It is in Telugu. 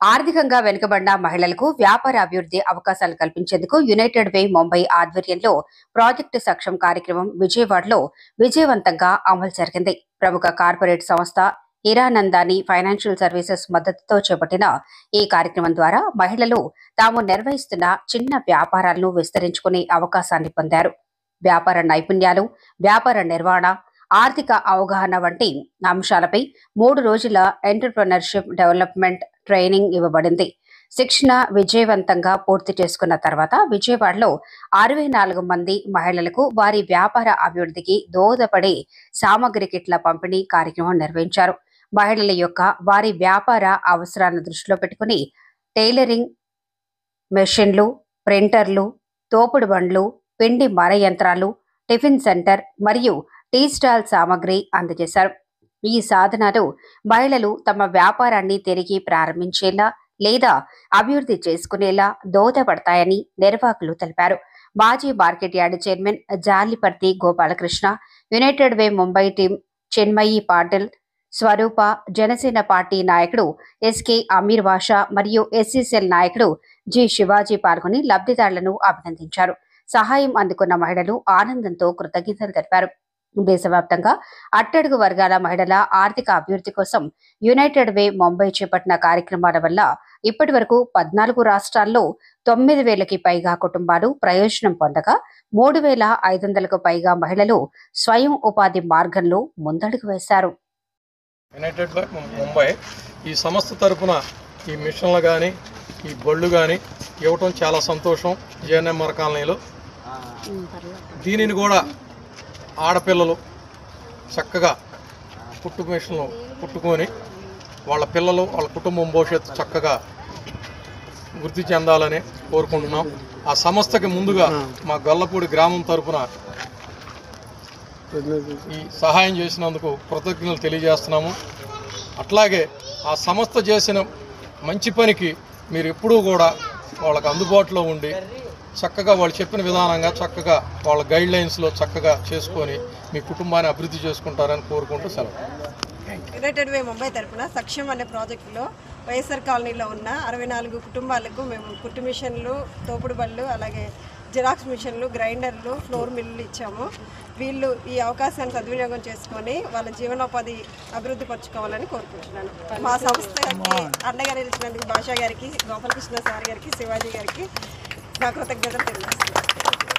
ఆర్థికంగా వెనుకబడిన మహిళలకు వ్యాపార అభివృద్ధి అవకాశాలు కల్పించేందుకు యునైటెడ్ వే ముంబై ఆధ్వర్యంలో ప్రాజెక్టు సక్షం కార్యక్రమం విజయవాడలో విజయవంతంగా అమలు జరిగింది. ప్రముఖ కార్పొరేట్ సంస్థ హిరానందాని ఫైనాన్షియల్ సర్వీసెస్ మద్దతుతో చేపట్టిన ఈ కార్యక్రమం ద్వారా మహిళలు తాము నిర్వహిస్తున్న చిన్న వ్యాపారాలను విస్తరించుకునే అవకాశాన్ని పొందారు. వ్యాపార నైపుణ్యాలు, వ్యాపార నిర్వహణ, ఆర్థిక అవగాహన వంటి అంశాలపై 3 రోజుల ఎంటర్‌ప్రెన్యూర్‌షిప్ డెవలప్‌మెంట్ ట్రైనింగ్ ఇవ్వబడింది. శిక్షణ విజయవంతంగా పూర్తి చేసుకున్న తర్వాత విజయవాడలో 64 మంది మహిళలకు వారి వ్యాపార అభివృద్ధికి దోహదపడే సామగ్రి కిట్ల పంపిణీ కార్యక్రమం నిర్వహించారు. మహిళల యొక్క వారి వ్యాపార అవసరాలను దృష్టిలో పెట్టుకుని టైలరింగ్ మెషిన్లు, ప్రింటర్లు, తోపుడు బండ్లు, పిండి మర యంత్రాలు, టిఫిన్ సెంటర్ మరియు టీ స్టాల్ సామగ్రి అందజేశారు. ఈ సాధనాలు మహిళలు తమ వ్యాపారాన్ని తిరిగి ప్రారంభించేలా లేదా అభివృద్ధి చేసుకునేలా దోహదపడతాయని నిర్వాహకులు తెలిపారు. మాజీ market yard chairman Jaliparthi Gopalakrishna, United Way Mumbai team Chinmayi Patil, Swaroopa, Janasena party నాయకుడు ఎస్కే అమీర్ బాషా మరియు ఎస్సీసీఎల్ నాయకుడు జి శివాజీ పాల్గొని లబ్ధిదారులను అభినందించారు. సహాయం అందుకున్న మహిళలు ఆనందంతో కృతజ్ఞతలు తెలిపారు. దేశవ్యాప్తంగా అట్టడుగు వర్గాల మహిళల ఆర్థిక అభివృద్ధి కోసం యునైటెడ్ వే ముంబై చేపట్టిన కార్యక్రమాల వల్ల ఇప్పటి వరకు 14 రాష్ట్రాల్లో 9,000కి పైగా కుటుంబాలు ప్రయోజనం పొందగా 3,500కు పైగా మహిళలు స్వయం ఉపాధి మార్గంలో ముందడుగు వేశారు. యునైటెడ్ వే ముంబై ఈ సంస్థ తరపున ఈ మిషన్లు కానీ ఈ బళ్ళు కానీ ఇవ్వటం చాలా సంతోషం. జేఎన్ఎంఆర్ కాలనీలో దీనిని కూడా ఆడపిల్లలు చక్కగా కుట్టు మిషన్లు కుట్టుకొని వాళ్ళ పిల్లలు వాళ్ళ కుటుంబం భవిష్యత్తు చక్కగా వృద్ధి చెందాలని కోరుకుంటున్నాం. ఆ సంస్థకి ముందుగా మా గొల్లపూడి గ్రామం తరపున ఈ సహాయం చేసినందుకు కృతజ్ఞతలు తెలియజేస్తున్నాము. అట్లాగే ఆ సంస్థ చేసిన మంచి పనికి మీరు ఎప్పుడూ కూడా వాళ్ళకి అందుబాటులో ఉండి చక్కగా వాళ్ళు చెప్పిన విధానంగా చక్కగా వాళ్ళ గైడ్ లైన్స్లో చక్కగా చేసుకొని మీ కుటుంబాన్ని అభివృద్ధి చేసుకుంటారని కోరుకుంటూ సెలవు. యునైటెడ్ వే ముంబై తరఫున సక్షం అనే ప్రాజెక్టులో వైఎస్ఆర్ కాలనీలో ఉన్న 64 కుటుంబాలకు మేము కుట్టు మిషన్లు, తోపుడు బళ్ళు, అలాగే జిరాక్స్ మిషన్లు, గ్రైండర్లు, ఫ్లోర్ మిల్లులు ఇచ్చాము. వీళ్ళు ఈ అవకాశాన్ని సద్వినియోగం చేసుకొని వాళ్ళ జీవనోపాధి అభివృద్ధి పరచుకోవాలని కోరుకుంటున్నాను. మా సంస్థకి అండగా నిలిచినందుకు భాషా గారికి, గోపాలకృష్ణ సార్ గారికి, శివాజీ గారికి నా కృతజ్ఞతలు తెలియజేస్తున్నాను.